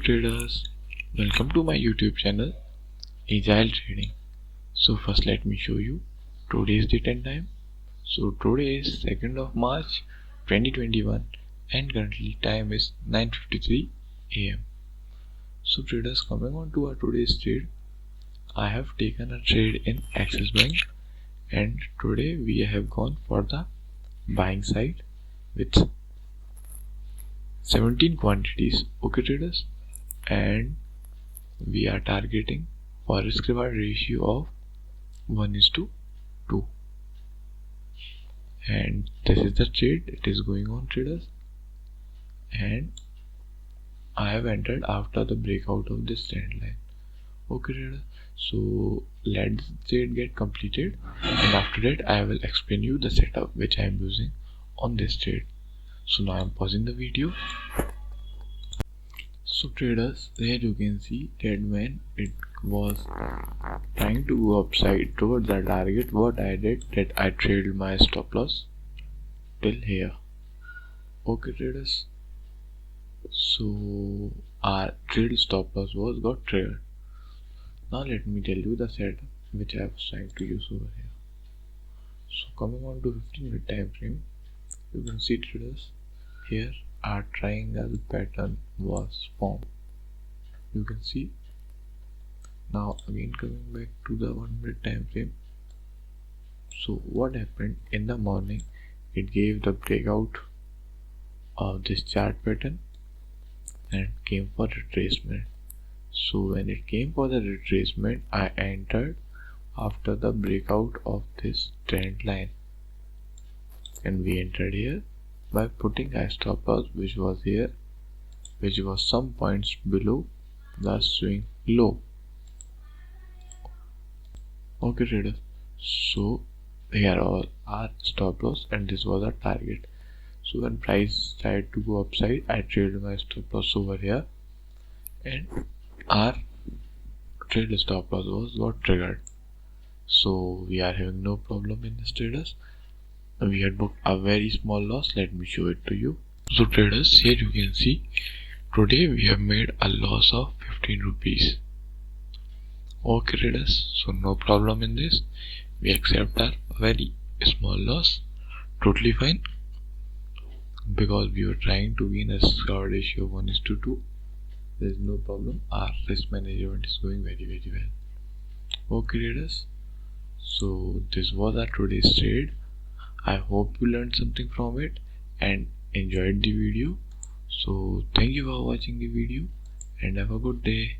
traders, welcome to my YouTube channel Agile Trading. So first let me show you today's date and time. So today is 2nd of March 2021 and currently time is 9:53 AM. So traders, coming on to our today's trade, I have taken a trade in Axis Bank and today we have gone for the buying side with 17 quantities. Okay traders, and we are targeting for risk reward ratio of 1:2, and this is the trade. It is going on traders, and I have entered after the breakout of this trend line. Okay traders, so let this trade get completed and after that I will explain you the setup which I am using on this trade. So now I am pausing the video. So traders, here you can see that when it was trying to go upside towards the target, what I did that I trailed my stop loss till here. Okay traders, so our trail stop loss was got triggered. Now let me tell you the setup which I was trying to use over here. So coming on to 15-minute time frame, you can see traders, here our triangle pattern was formed. You can see. Now again coming back to the 1-minute time frame. So what happened in the morning, it gave the breakout of this chart pattern and came for retracement. So when it came for the retracement, I entered after the breakout of this trend line, and we entered here by putting a stop loss which was here, which was some points below the swing low. Okay traders, so here all our stop loss and this was our target. So when price tried to go upside, I traded my stop loss over here and our trade stop loss was got triggered. So we are having no problem in this traders. We had booked a very small loss. Let me show it to you. So traders, here you can see today we have made a loss of 15 rupees. Okay traders, so no problem in this. We accept our very small loss, totally fine, because we were trying to gain a risk reward ratio of 1:2. There is no problem. Our risk management is going very well. Okay traders, so this was our today's trade. I hope you learned something from it and enjoyed the video. So thank you for watching the video and have a good day.